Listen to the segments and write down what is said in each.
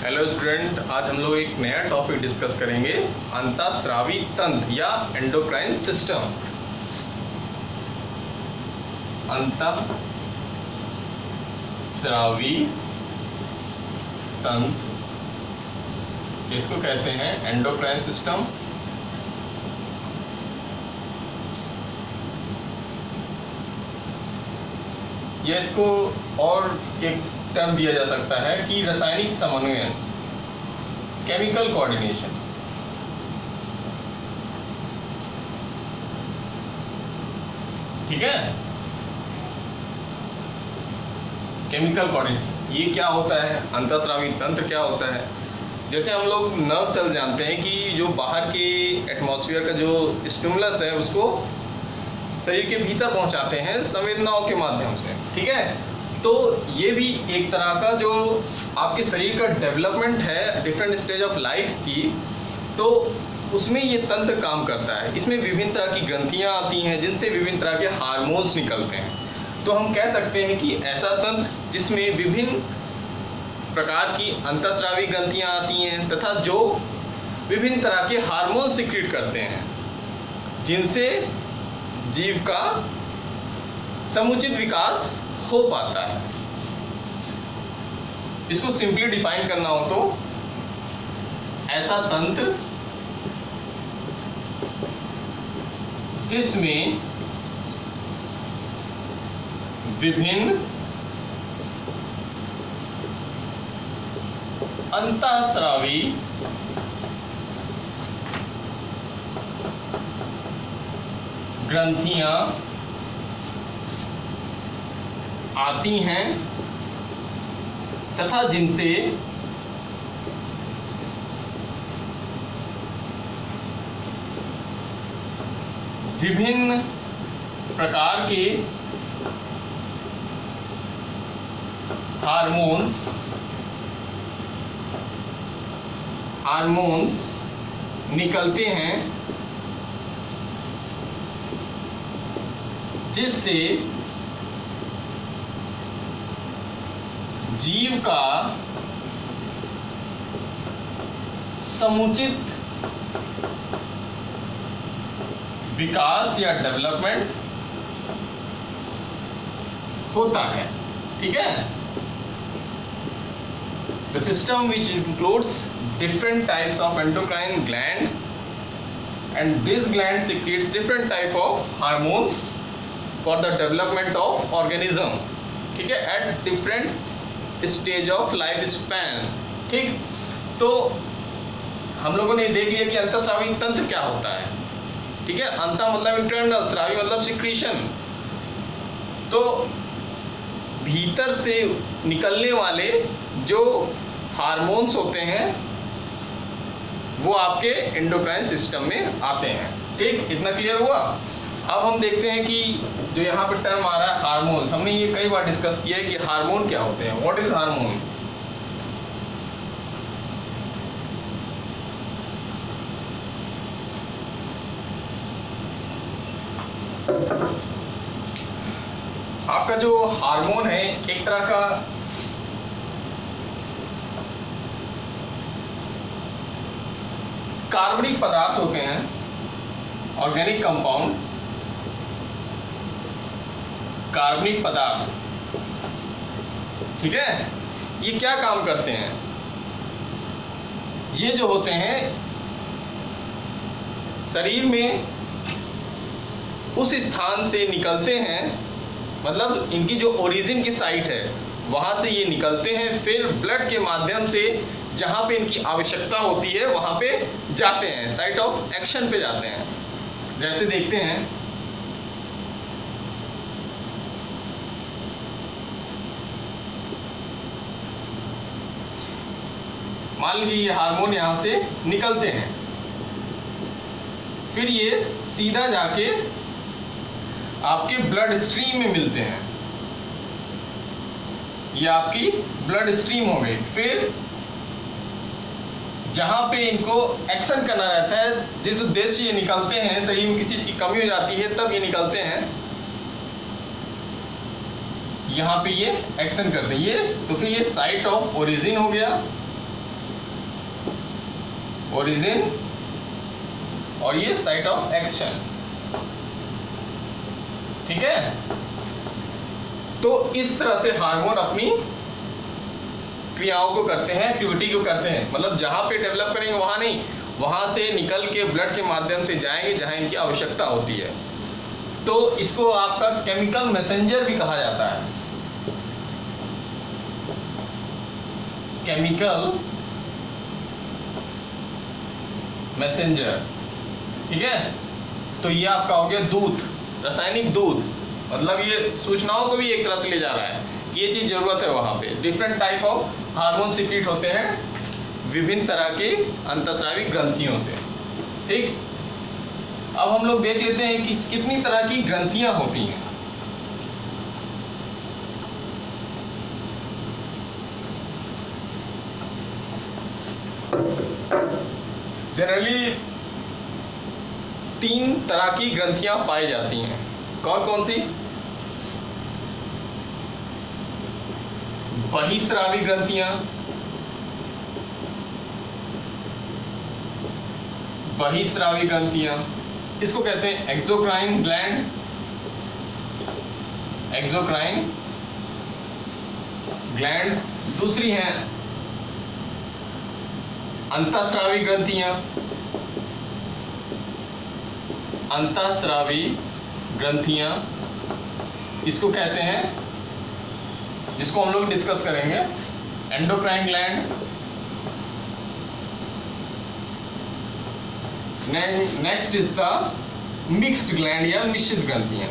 Hello student, आज हम लोग एक नया टॉपिक डिस्कस करेंगे, अंतःस्रावी तंत्र या एंडोक्राइन सिस्टम। अंतःस्रावी तंत्र, इसको कहते हैं एंडोक्राइन सिस्टम। या इसको और एक टर्म दिया जा सकता है कि रासायनिक समन्वयन, केमिकल कोऑर्डिनेशन। ठीक है, केमिकल कोऑर्डिनेशन ये क्या होता है, अंतःस्रावी तंत्र क्या होता है। जैसे हम लोग नर्व सेल जानते हैं कि जो बाहर के एटमॉस्फेयर का जो स्टिमुलस है उसको शरीर के भीतर पहुंचाते हैं संवेदनाओं के माध्यम से। ठीक है, तो ये भी एक तरह का जो आपके शरीर का डेवलपमेंट है डिफरेंट स्टेज ऑफ लाइफ की, तो उसमें ये तंत्र काम करता है। इसमें विभिन्न तरह की ग्रंथियां आती हैं जिनसे विभिन्न तरह के हार्मोन्स निकलते हैं। तो हम कह सकते हैं कि ऐसा तंत्र जिसमें विभिन्न प्रकार की अंतःस्रावी ग्रंथियां आती हैं तथा जो विभिन्न तरह के हार्मोन सिक्रीट करते हैं जिनसे जीव का समुचित विकास हो पाता है। इसको सिंपली डिफाइन करना हो तो ऐसा तंत्र जिसमें विभिन्न अंतःस्रावी ग्रंथियां आती हैं तथा जिनसे विभिन्न प्रकार के हार्मोन्स निकलते हैं जिससे जीव का समुचित विकास या डेवलपमेंट होता है। ठीक है, the system which includes different types of endocrine gland and this gland secretes different type of hormones for the development of organism। ठीक है, at different stage of life span। ठीक, तो हम लोगों ने देख लिया कि अंतःस्रावी तंत्र क्या होता है। ठीक है, अंत मतलब इंटरनल, स्रावी मतलब सिक्रीशन। तो भीतर से निकलने वाले जो हार्मोन्स होते हैं वो आपके एंडोक्राइन सिस्टम में आते हैं। ठीक, इतना क्लियर हुआ। अब हम देखते हैं कि जो यहाँ पे टर्म आ रहा है हार्मोन्स, हमने ये कई बार डिस्कस किया है कि हार्मोन क्या होते हैं। What is hormone? आपका जो हार्मोन है एक तरह का कार्बनिक पदार्थ होते हैं, ऑर्गेनिक कंपाउंड, कार्बनिक पदार्थ। ठीक है, ये क्या काम करते हैं? ये जो होते हैं शरीर में उस स्थान से निकलते हैं, मतलब इनकी जो ओरिजिन की साइट है वहां से ये निकलते हैं, फिर ब्लड के माध्यम से जहां पे इनकी आवश्यकता होती है वहां पे जाते हैं, साइट ऑफ एक्शन पे जाते हैं। जैसे देखते हैं मान लीजिए ये हार्मोन यहां से निकलते हैं, फिर ये सीधा जाके आपके ब्लड स्ट्रीम में मिलते हैं। ये आपकी ब्लड स्ट्रीम हो गई। फिर जहां पे इनको एक्शन करना रहता है, जिस उद्देश्य से ये निकलते हैं, शरीर में किसी चीज की कमी हो जाती है तब ये निकलते हैं, यहाँ पे ये एक्शन करते हैं ये, तो फिर ये साइट ऑफ ओरिजिन हो गया। ओरिजिन और ये साइट ऑफ एक्शन। ठीक है, तो इस तरह से हार्मोन अपनी क्रियाओं को करते हैं, एक्टिविटी को करते हैं। मतलब जहां पे डेवलप करेंगे वहां नहीं, वहां से निकल के ब्लड के माध्यम से जाएंगे जहां इनकी आवश्यकता होती है। तो इसको आपका केमिकल मैसेंजर भी कहा जाता है, केमिकल मैसेंजर। ठीक है, तो ये आपका हो गया दूत, रासायनिक दूत। मतलब ये सूचनाओं को भी एक तरह से ले जा रहा है कि ये चीज जरूरत है। वहां पे different type of hormone secrete होते हैं विभिन्न तरह के अंतःस्रावी ग्रंथियों से। ठीक, अब हम लोग देख लेते हैं कि कितनी तरह की ग्रंथियां होती हैं। जनरली 3 तरह की ग्रंथियां पाई जाती हैं। कौन कौन सी? बहिस्रावी ग्रंथियां, बहिस्रावी ग्रंथियां, इसको कहते हैं एक्सोक्राइन ग्लैंड, एक्सोक्राइन ग्लैंड्स। दूसरी हैं अंतःस्रावी ग्रंथियां, अंतःस्रावी ग्रंथियां, इसको कहते हैं, जिसको हम लोग डिस्कस करेंगे, endocrine gland. Next is the mixed gland या मिश्रित ग्रंथियां।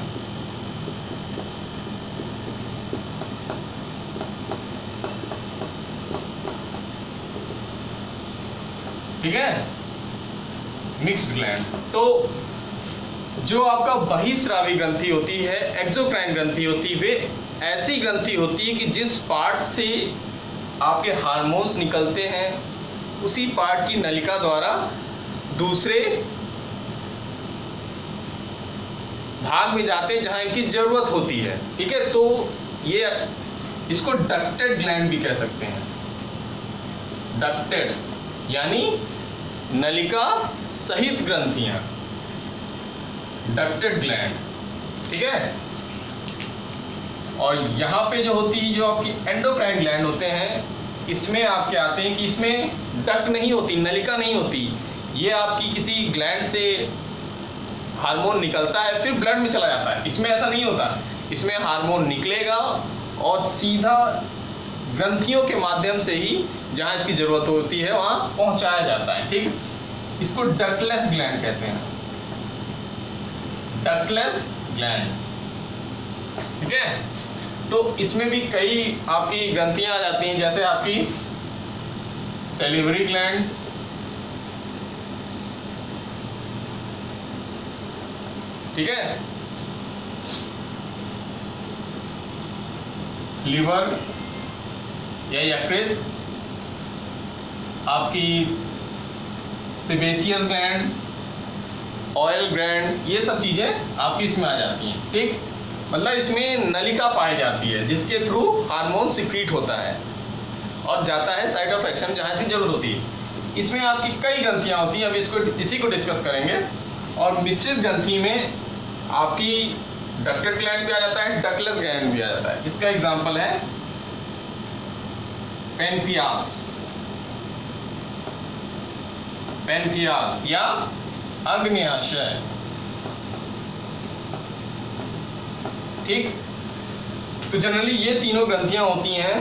ठीक है, मिक्स्ड ग्लैंड्स। तो जो आपका बहिस्रावी ग्रंथि होती है, एक्सोक्राइन ग्रंथि होती है, वे ऐसी ग्रंथि होती है कि जिस पार्ट से आपके हार्मोन्स निकलते हैं उसी पार्ट की नलिका द्वारा दूसरे भाग में जाते हैं जहां इनकी जरूरत होती है। ठीक है, तो ये इसको डक्टेड ग्लैंड भी कह सकते हैं। डक्टेड यानी नलिका सहित ग्रंथियां, डक्टेड ग्लैंड। ठीक है, और यहाँ पे जो होती है, जो आपकी एंडोक्राइन ग्लैंड होते हैं, इसमें आप क्या आते हैं कि इसमें डक्ट नहीं होती, नलिका नहीं होती। ये आपकी किसी ग्लैंड से हार्मोन निकलता है फिर ब्लड में चला जाता है। इसमें ऐसा नहीं होता, इसमें हार्मोन निकलेगा और सीधा ग्रंथियों के माध्यम से ही जहाँ इसकी जरूरत होती है वहाँ पहुँचाया जाता है। ठीक, इसको डक्टलेस ग्लैंड कहते हैं, डक्टलेस ग्लैंड। ठीक है, तो इसमें भी कई आपकी ग्रंथियां आ जाती हैं, जैसे आपकी सैलिवरी ग्लैंड्स, ठीक है, लिवर या यकृत, आपकी सेबेसियस ग्लैंड, ऑयल ग्लैंड, ये सब चीजें आपकी इसमें आ जाती हैं। ठीक, मतलब इसमें नलिका पाई जाती है जिसके थ्रू हार्मोन सीक्रेट होता है और जाता है साइट ऑफ एक्शन जहाँ इसकी जरूरत होती है। इसमें आपकी कई ग्रंथियाँ होती हैं, अब इसी को डिस्कस करेंगे। और मिश्रित ग्रंथि में आपकी डक्टेड ग्लैंड भी आ जाता है, डक्टलेस ग्लैंड भी आ जाता है। इसका एग्जाम्पल है पेनक्रियास, पेनक्रियास या अग्न्याशय। ठीक, तो जनरली ये तीनों ग्रंथियां होती हैं,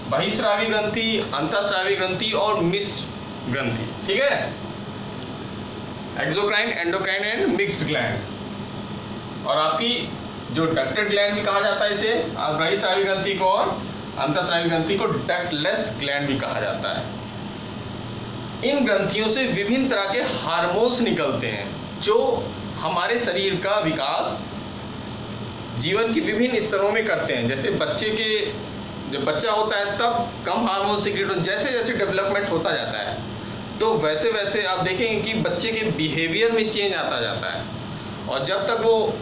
बहिस्रावी ग्रंथि, अंतःस्रावी ग्रंथि और मिश्र ग्रंथि। ठीक है, exocrine, endocrine and mixed gland. और आपकी जो डक्टेड ग्लैंड भी कहा जाता है इसे, बहिस्रावी ग्रंथि को, और अंतःस्रावी ग्रंथि को डक्टलेस ग्लैंड भी कहा जाता है। इन ग्रंथियों से विभिन्न तरह के हार्मोन्स निकलते हैं जो हमारे शरीर का विकास जीवन की विभिन्न स्तरों में करते हैं। जैसे बच्चे के, जब बच्चा होता है तब कम हार्मोन सीक्रेट हो, जैसे जैसे डेवलपमेंट होता जाता है तो वैसे वैसे आप देखेंगे कि बच्चे के बिहेवियर में चेंज आता जाता है। और जब तक वो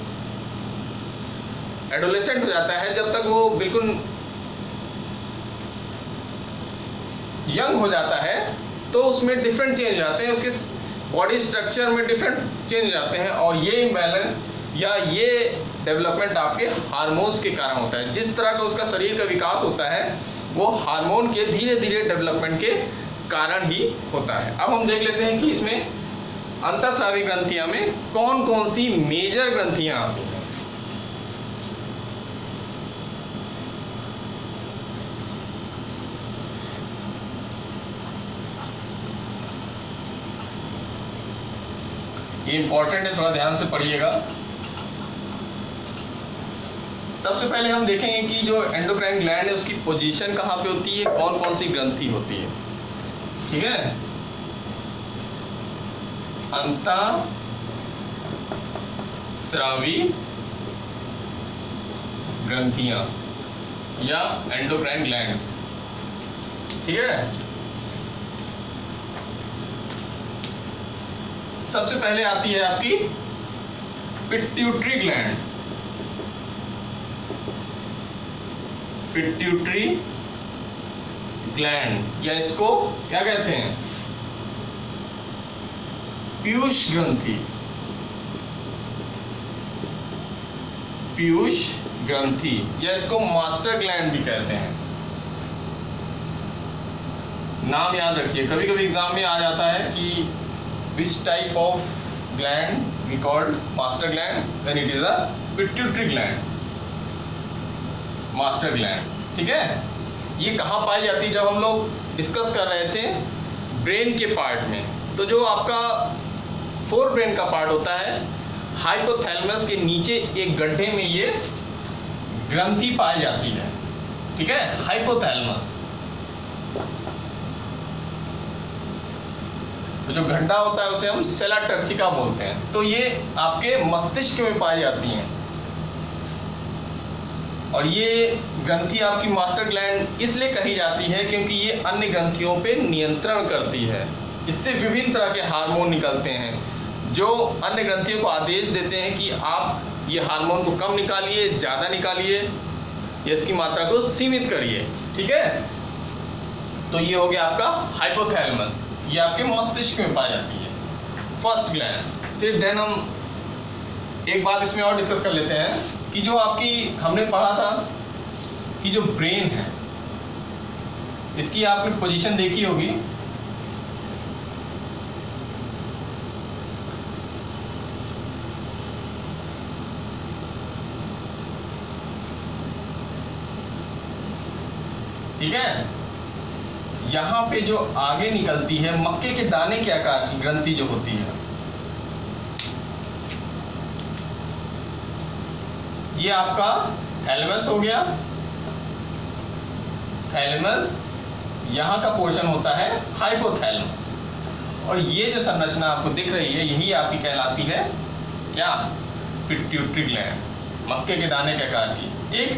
एडोलेसेंट हो जाता है, जब तक वो बिल्कुल यंग हो जाता है, तो उसमें डिफरेंट चेंज आते हैं, उसके बॉडी स्ट्रक्चर में डिफरेंट चेंज आते हैं, और ये इम्बैलेंस या ये डेवलपमेंट आपके हार्मोन्स के कारण होता है। जिस तरह का उसका शरीर का विकास होता है वो हार्मोन के धीरे धीरे डेवलपमेंट के कारण ही होता है। अब हम देख लेते हैं कि इसमें अंतःस्रावी ग्रंथियां में कौन कौन सी मेजर ग्रंथियां आती हैं। ये इंपॉर्टेंट है, थोड़ा ध्यान से पढ़िएगा। सबसे पहले हम देखेंगे कि जो एंडोक्राइन ग्लैंड है उसकी पोजीशन कहाँ पे होती है, कौन कौन सी ग्रंथि होती है। ठीक है, अंतःस्रावी ग्रंथियां या एंडोक्राइन ग्लैंड्स। ठीक है, सबसे पहले आती है आपकी पिट्यूटरी ग्लैंड। पिट्यूटरी ग्लैंड या इसको क्या कहते हैं, पीयूष ग्रंथि। पीयूष ग्रंथि या इसको मास्टर ग्लैंड भी कहते हैं। नाम याद रखिए, कभी कभी एग्जाम में आ जाता है कि which type of gland we called master gland, then it is a pituitary gland, master gland। ठीक है, ये कहाँ पाई जाती है, जब हम लोग डिस्कस कर रहे थे ब्रेन के पार्ट में, तो जो आपका फोर ब्रेन का पार्ट होता है, हाइपोथैलेमस के नीचे एक गड्ढे में ये ग्रंथि पाई जाती है। ठीक है, हाइपोथैलेमस, तो जो गड्ढा होता है उसे हम सेला टर्सिका बोलते हैं। तो ये आपके मस्तिष्क में पाई जाती हैं, और ये ग्रंथि आपकी मास्टर ग्लैंड इसलिए कही जाती है क्योंकि ये अन्य ग्रंथियों पे नियंत्रण करती है। इससे विभिन्न तरह के हार्मोन निकलते हैं जो अन्य ग्रंथियों को आदेश देते हैं कि आप ये हार्मोन को कम निकालिए, ज़्यादा निकालिए, या इसकी मात्रा को सीमित करिए। ठीक है, तो ये हो गया आपका हाइपोथैलेमस, ये आपके मस्तिष्क में पाई जाती है, फर्स्ट ग्लैंड। फिर देन हम एक बात इसमें और डिस्कस कर लेते हैं कि जो आपकी हमने पढ़ा था कि जो ब्रेन है इसकी आपने पोजीशन देखी होगी। ठीक है, यहाँ पे जो आगे निकलती है मक्के के दाने के आकार की ग्रंथि जो होती है, ये आपका थैलेमस हो गया। थैलेमस यहाँ का पोर्शन होता है हाइपोथैलेमस, और ये जो संरचना आपको दिख रही है यही आपकी कहलाती है क्या, पिट्यूटरी ग्लैंड, मक्के के दाने के आकार की। ठीक,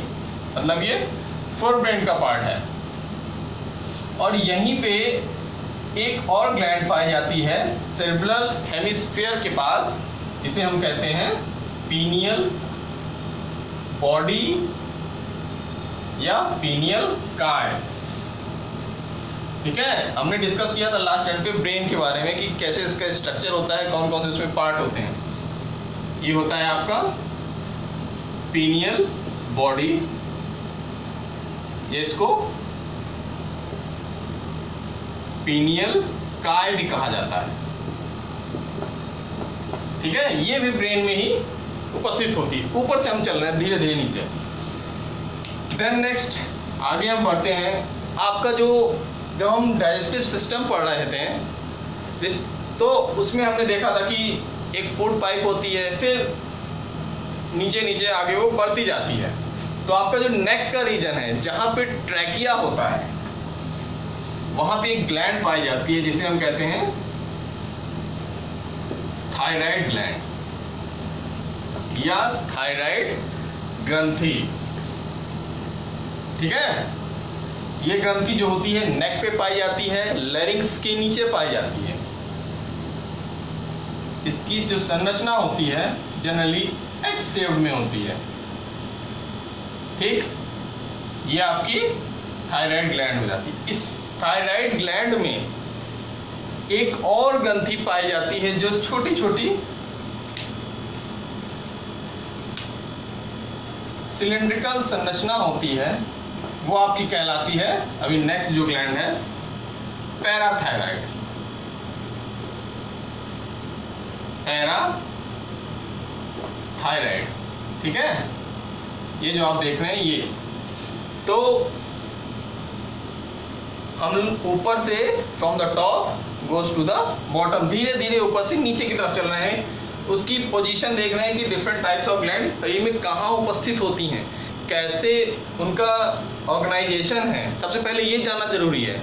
मतलब ये फोर ब्रेन का पार्ट है। और यहीं पे एक और ग्लैंड पाई जाती है सेरेब्रल हेमिस्फीयर के पास, इसे हम कहते हैं पीनियल बॉडी या पीनियल काय। ठीक है, हमने डिस्कस किया था लास्ट टाइम पे ब्रेन के बारे में कि कैसे इसका स्ट्रक्चर होता है, कौन कौन से उसमें पार्ट होते हैं। ये होता है आपका पीनियल बॉडी, ये इसको पीनियल काय भी कहा जाता है। ठीक है, ये भी ब्रेन में ही उपस्थित होती है। ऊपर से हम चल रहे हैं धीरे धीरे नीचे। देन नेक्स्ट आगे हम बढ़ते हैं। आपका जो जब हम डाइजेस्टिव सिस्टम पढ़ रहे थे तो उसमें हमने देखा था कि एक फूड पाइप होती है, फिर नीचे नीचे आगे वो बढ़ती जाती है। तो आपका जो नेक का रीजन है जहाँ पे ट्रैकिया होता है वहाँ पे एक ग्लैंड पाई जाती है जिसे हम कहते हैं थायराइड ग्लैंड या थायराइड ग्रंथि। ठीक है, ये ग्रंथि जो होती है नेक पे पाई जाती है, लैरिंक्स के नीचे पाई जाती है। इसकी जो संरचना होती है जनरली एक्स शेप्ड में होती है। ठीक, ये आपकी थायराइड ग्लैंड हो जाती है। इस थायराइड ग्लैंड में एक और ग्रंथि पाई जाती है जो छोटी छोटी सिलिंड्रिकल संरचना होती है, वो आपकी कहलाती है, अभी नेक्स्ट जो ग्लैंड है, पैराथायराइड। पैराथायराइड, ठीक है, ये जो आप देख रहे हैं ये। तो हम ऊपर से from the top goes to the bottom, धीरे धीरे ऊपर से नीचे की तरफ चल रहे हैं। उसकी पोजीशन देख रहे हैं कि डिफरेंट टाइप्स ऑफ ग्लैंड शरीर में कहाँ उपस्थित होती हैं, कैसे उनका ऑर्गेनाइजेशन है। सबसे पहले ये जानना जरूरी है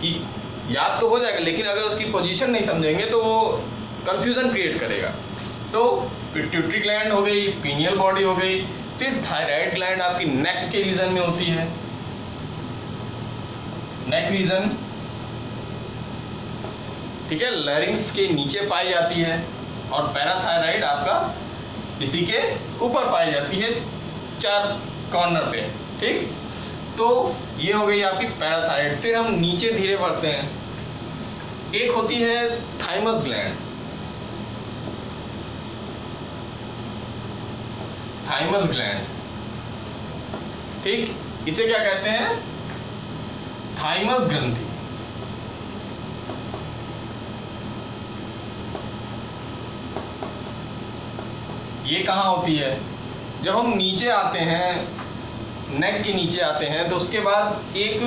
कि याद तो हो जाएगा, लेकिन अगर उसकी पोजीशन नहीं समझेंगे तो वो कंफ्यूजन क्रिएट करेगा। तो पिट्यूटरी ग्लैंड हो गई, पीनियल बॉडी हो गई, फिर थायराइड ग्लैंड आपकी नेक के रीजन में होती है, नेक रीजन, ठीक है, लैरिंक्स के नीचे पाई जाती है। और पैराथायराइड आपका इसी के ऊपर पाई जाती है, 4 कॉर्नर पे, ठीक। तो ये हो गई आपकी पैराथायराइड। फिर हम नीचे धीरे बढ़ते हैं, एक होती है थाइमस ग्लैंड, थाइमस ग्लैंड, ठीक, इसे क्या कहते हैं, थाइमस ग्रंथि। ये कहाँ होती है, जब हम नीचे आते हैं, नेक के नीचे आते हैं, तो उसके बाद एक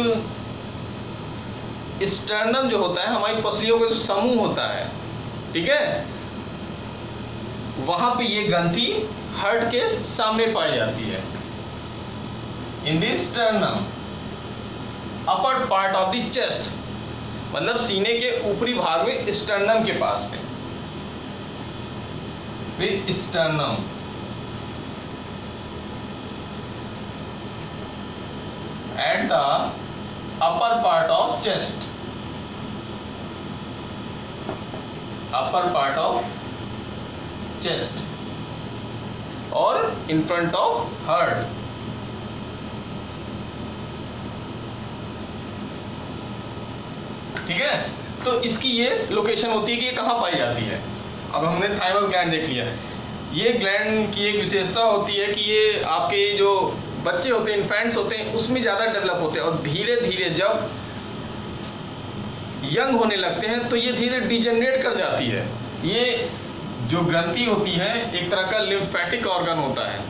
स्टर्नम जो होता है, हमारी पसलियों का जो समूह होता है, ठीक है, वहां पे ये ग्रंथि हार्ट के सामने पाई जाती है, in the sternum, upper part of the chest, मतलब सीने के ऊपरी भाग में, स्टर्नम के पास में, sternum, at the upper part of chest, upper part of chest और in front of heart। ठीक है, तो इसकी ये लोकेशन होती है कि ये कहाँ पाई जाती है। अब हमने थाइमस ग्लैंड देख लिया। ये ग्लैंड की एक विशेषता होती है कि ये आपके जो बच्चे होते हैं, इन्फेंट्स होते हैं, उसमें ज़्यादा डेवलप होते हैं, और धीरे धीरे जब यंग होने लगते हैं तो ये धीरे डिजेनरेट कर जाती है। ये जो ग्रंथि होती है एक तरह का लिम्फेटिक ऑर्गन होता है,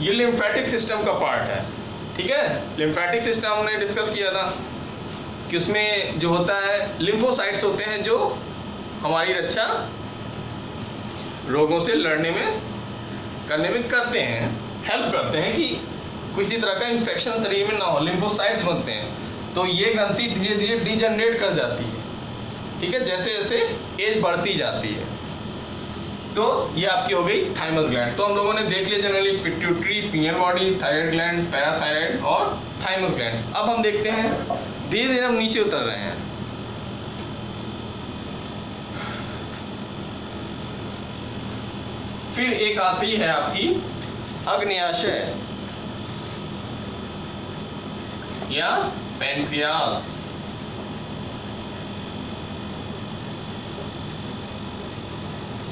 ये लिम्फेटिक सिस्टम का पार्ट है, ठीक है। लिम्फेटिक सिस्टम हमने डिस्कस किया था कि उसमें जो होता है लिम्फोसाइट्स होते हैं जो हमारी रक्षा रोगों से लड़ने में करने में करते हैं, हेल्प करते हैं कि किसी तरह का इन्फेक्शन शरीर में ना हो, लिम्फोसाइट्स बनते हैं। तो ये ग्रंथि धीरे धीरे डिजेनरेट कर जाती है, ठीक है, जैसे जैसे एज बढ़ती जाती है। तो ये आपकी हो गई थाइमस ग्लैंड। तो हम लोगों ने देख लिया generally pituitary, pineal body, thyroid gland, parathyroid और थाइमस ग्लैंड। अब हम देखते हैं, धीरे धीरे हम नीचे उतर रहे हैं। फिर एक आती है आपकी अग्न्याशय या पैनक्रियास।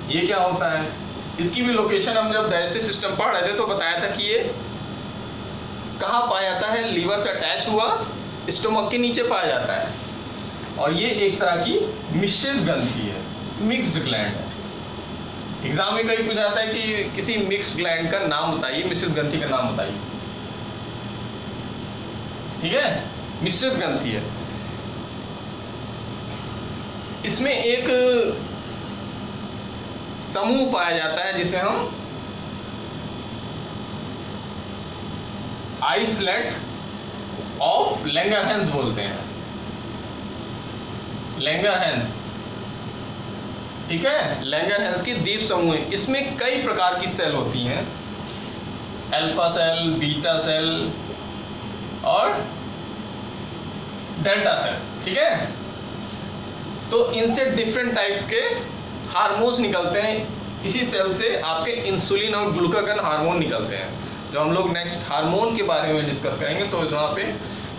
ये क्या होता है, इसकी भी लोकेशन हम जब डाइजेस्टिव सिस्टम पढ़ रहे थे तो बताया था कि ये कहाँ पाया जाता है, लीवर से अटैच हुआ स्टोमक के नीचे पाया जाता है। और ये एक तरह की मिश्रित ग्रंथि है, मिक्स्ड ग्लैंड है। एग्जाम में कभी पूछा जाता है कि किसी मिक्स्ड ग्लैंड का नाम बताइए, मिश्रित ग्रंथि का नाम बताइए, ठीक है, मिश्रित ग्रंथि है। इसमें एक समूह पाया जाता है जिसे हम आइसलेट ऑफ लैंगरहैंस बोलते हैं, लैंगरहैंस, ठीक है, लैंगरहैंस की द्वीप समूह है। इसमें कई प्रकार की सेल होती हैं, अल्फा सेल, बीटा सेल और डेल्टा सेल, ठीक है। तो इनसे डिफरेंट टाइप के हार्मोन्स निकलते हैं। इसी सेल से आपके इंसुलिन और ग्लूकागन हार्मोन निकलते हैं, जो हम लोग नेक्स्ट हार्मोन के बारे में डिस्कस करेंगे तो वहाँ पे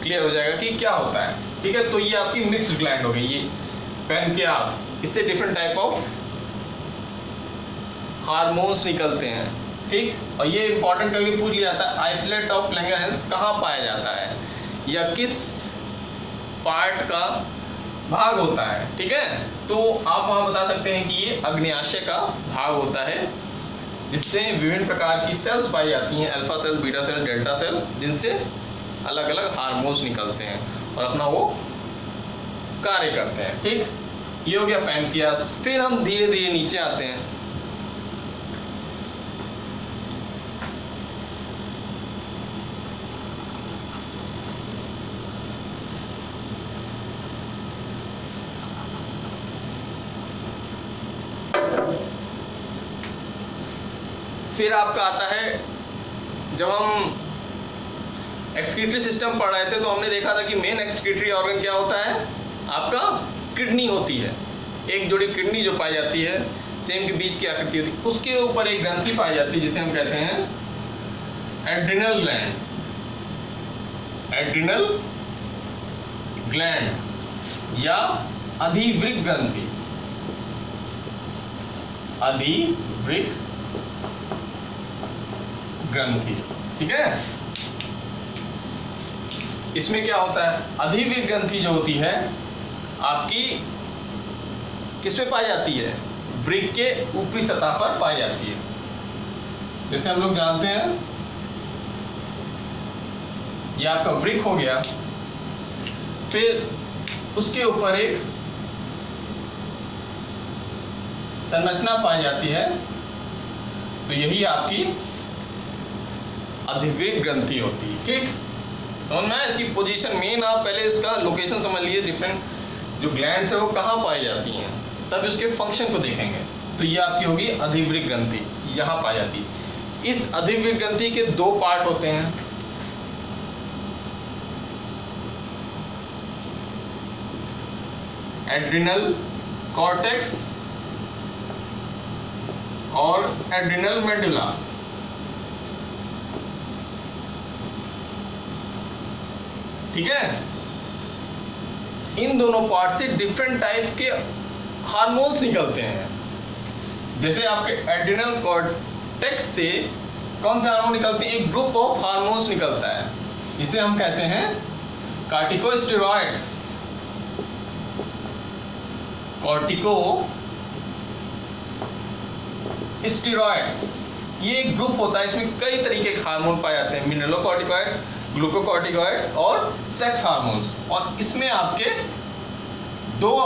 क्लियर हो जाएगा कि क्या होता है, ठीक है। तो ये आपकी मिक्स्ड ग्लैंड हो गई। पैनक्रियास, इससे डिफरेंट टाइप ऑफ हार्मोन्स निकलते हैं, ठीक। और ये इंपॉर्टेंट कभी पूछ लिया जाता है, आइसोलेट ऑफ लैंगरहैंस कहाँ पाया जाता है या किस पार्ट का भाग होता है, ठीक है। तो आप वहाँ बता सकते हैं कि ये अग्न्याशय का भाग होता है, जिससे विभिन्न प्रकार की सेल्स पाई जाती हैं, alpha cell, beta cell, delta cell, जिनसे अलग अलग हार्मोन्स निकलते हैं और अपना वो कार्य करते हैं, ठीक। ये हो गया पैनक्रियास। फिर हम धीरे धीरे नीचे आते हैं। फिर आपका आता है, जब हम एक्सक्रीटरी सिस्टम पढ़ रहे थे तो हमने देखा था कि मेन एक्सक्रीटरी ऑर्गन क्या होता है, आपका किडनी होती है। एक जोड़ी किडनी जो पाई जाती है, सेम के बीच की आकृति होती है, उसके ऊपर एक ग्रंथि पाई जाती है जिसे हम कहते हैं एड्रिनल ग्लैंड, एड्रिनल ग्लैंड या अधिवृक्क ग्रंथि, अधिवृक्क ग्रंथि, ठीक है। इसमें क्या होता है, अधिवृक्क ग्रंथि जो होती है आपकी किसमें पाई जाती है, वृक्क के ऊपरी सतह पर पाई जाती है। जैसे हम लोग जानते हैं ये आपका वृक्क हो गया, फिर उसके ऊपर एक संरचना पाई जाती है, तो यही आपकी अधिवृक्क ग्रंथि होती है, ठीक। समझ में आया इसकी पोजीशन, मेन आप पहले इसका लोकेशन समझ लीजिए, डिफरेंट जो ग्लैंड्स है वो कहाँ पाई जाती हैं, तब उसके फंक्शन को देखेंगे। तो ये आपकी होगी अधिवृक्क ग्रंथि, यहाँ पाई जाती है। इस अधिवृक्क ग्रंथि के दो पार्ट होते हैं, एड्रिनल कॉर्टेक्स और एड्रिनल मेडुला। ठीक है, इन दोनों पार्ट से डिफरेंट टाइप के हार्मोन्स निकलते हैं। जैसे आपके एड्रिनल कॉर्टेक्स से कौन से हार्मोन निकलते हैं, एक ग्रुप ऑफ हार्मोन्स निकलता है, इसे हम कहते हैं कॉर्टिकोस्टेरॉइड्स, कॉर्टिकोस्टेरॉइड्स। ये एक ग्रुप होता है, इसमें कई तरीके के हार्मोन पाए जाते हैं, मिनरलोकॉर्टिकॉइड्स, ग्लूकोकॉर्टिकॉइड्स और सेक्स हार्मोन्स। और इसमें आपके दो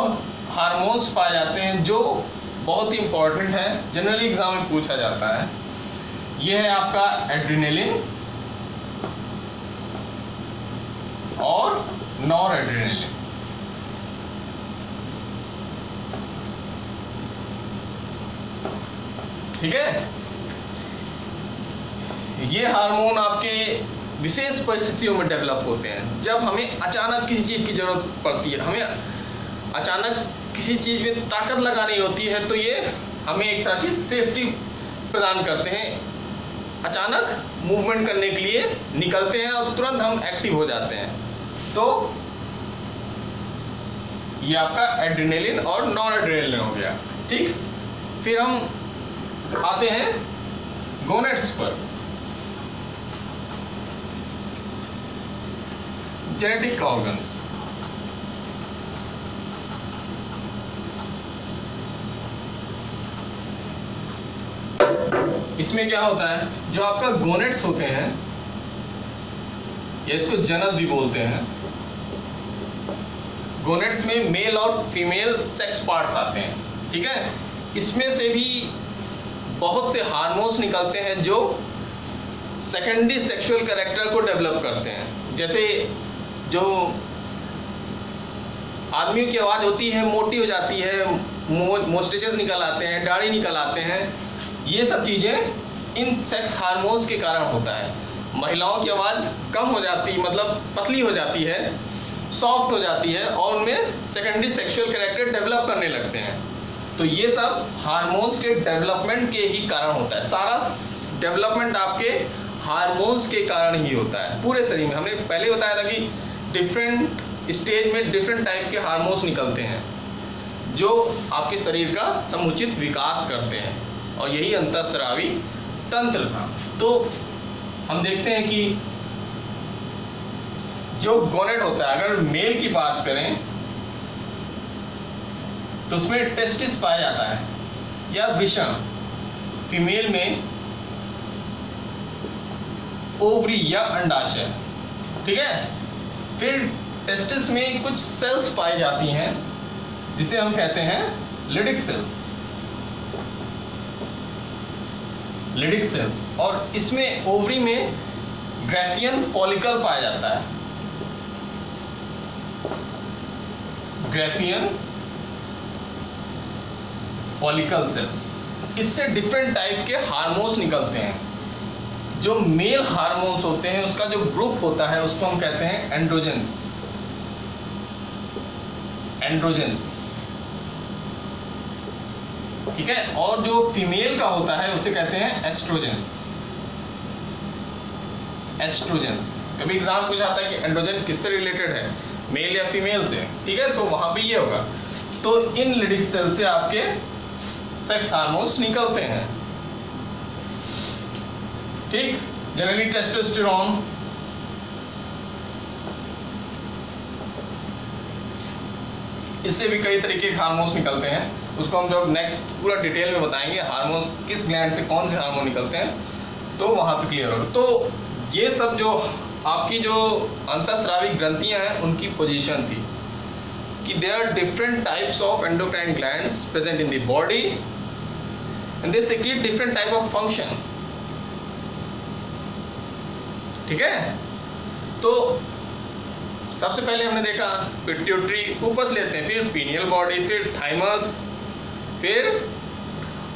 हार्मोन्स पाए जाते हैं जो बहुत ही इंपॉर्टेंट है, जनरली एग्जाम में पूछा जाता है। यह है आपका एड्रिनलिन और नॉर एड्रिनलिन। ठीक है, ये हार्मोन आपके विशेष परिस्थितियों में डेवलप होते हैं, जब हमें अचानक किसी चीज़ की ज़रूरत पड़ती है, हमें अचानक किसी चीज़ में ताकत लगानी होती है, तो ये हमें एक तरह की सेफ्टी प्रदान करते हैं। अचानक मूवमेंट करने के लिए निकलते हैं और तुरंत हम एक्टिव हो जाते हैं। तो ये आपका एड्रिनलिन और नॉन एड्रिनलिन हो गया, ठीक। फिर हम आते हैं गोनेड्स पर, जेनेटिक ऑर्गन्स। इसमें क्या होता है, जो आपका गोनेड्स होते हैं, या इसको जनन भी बोलते हैं, गोनेड्स में मेल और फीमेल सेक्स पार्ट्स आते हैं, ठीक है। इसमें से भी बहुत से हार्मोन्स निकलते हैं जो सेकेंडरी सेक्सुअल कैरेक्टर को डेवलप करते हैं। जैसे जो आदमियों की आवाज़ होती है मोटी हो जाती है, मोस्टेचेस निकल आते हैं, दाढ़ी निकल आते हैं, ये सब चीज़ें इन सेक्स हार्मोन्स के कारण होता है। महिलाओं की आवाज़ कम हो जाती, मतलब पतली हो जाती है, सॉफ्ट हो जाती है और उनमें सेकेंडरी सेक्सुअल कैरेक्टर डेवलप करने लगते हैं। तो ये सब हार्मोन्स के डेवलपमेंट के ही कारण होता है। सारा डेवलपमेंट आपके हार्मोन्स के कारण ही होता है पूरे शरीर में। हमने पहले बताया था कि डिफरेंट स्टेज में डिफरेंट टाइप के हार्मोन्स निकलते हैं। जो आपके शरीर का समुचित विकास करते हैं, और यही अंतःस्रावी तंत्र था। तो हम देखते हैं कि जो गोनेट होता है, अगर मेल की बात करें तो उसमें टेस्टिस पाया जाता है या वृषण, फीमेल में ओवरी या अंडाशय, ठीक है। फिर टेस्टिस में कुछ सेल्स पाई जाती हैं जिसे हम कहते हैं लिडिक सेल्स, लिडिक सेल्स, और इसमें ओवरी में ग्राफियन फॉलिकल पाया जाता है, ग्राफियन फॉलिकल सेल्स। इससे डिफरेंट टाइप के हार्मोन्स निकलते हैं। जो मेल हार्मोन्स होते हैं उसका जो ग्रुप होता है उसको हम कहते हैं एंड्रोजेंस, एंड्रोजेंस, ठीक है। और जो फीमेल का होता है उसे कहते हैं एस्ट्रोजेंस, एस्ट्रोजेंस। कभी एग्जाम पूछा जाता है कि एंड्रोजन किससे रिलेटेड है, मेल या फीमेल से, ठीक है, तो वहां पे ये होगा। तो इन लिडिक सेल से आपके सेक्स हार्मोन्स निकलते हैं, ठीक। जनरली टेस्टोस्टेरोन, इससे भी कई तरीके के हार्मोन्स निकलते हैं, उसको हम जब नेक्स्ट पूरा डिटेल में बताएंगे हार्मोन्स किस ग्लैंड से कौन से हार्मोन निकलते हैं, तो वहां पे क्लियर होगा। तो ये सब जो आपकी जो अंतःस्रावी ग्रंथियां हैं उनकी पोजीशन थी कि they are different types of endocrine glands present in the body and they secrete different type of function, ठीक है। तो सबसे पहले हमने देखा पिट्यूटरी, ऊपर से लेते हैं, फिर पीनियल बॉडी, फिर थाइमस, फिर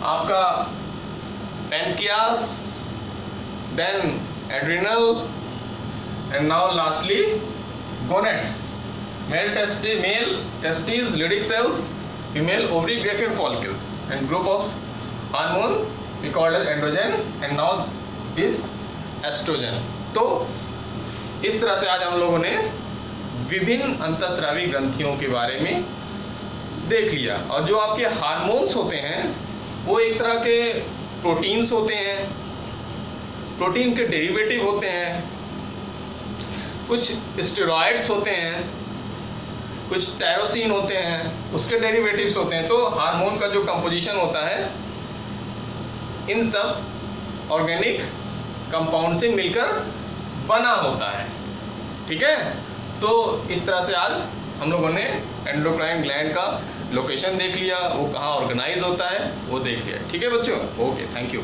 आपका pancreas, then adrenal, and now lastly gonads, male testes, Leydig cells, female ovary, Graafian follicles, and group of hormone we called as androgen, and now this estrogen। तो इस तरह से आज हम लोगों ने विभिन्न अंतःस्रावी ग्रंथियों के बारे में देख लिया। और जो आपके हार्मोन्स होते हैं वो एक तरह के प्रोटीन्स होते हैं, प्रोटीन के डेरिवेटिव होते हैं, कुछ स्टेरॉइड्स होते हैं, कुछ टायरोसिन होते हैं, उसके डेरिवेटिव्स होते हैं। तो हार्मोन का जो कंपोजिशन होता है इन सब ऑर्गेनिक कंपाउंड से मिलकर बना होता है, ठीक है। तो इस तरह से आज हम लोगों ने एंडोक्राइन ग्लैंड का लोकेशन देख लिया, वो कहाँ ऑर्गेनाइज होता है वो देख लिया, ठीक है बच्चों। Okay, thank you.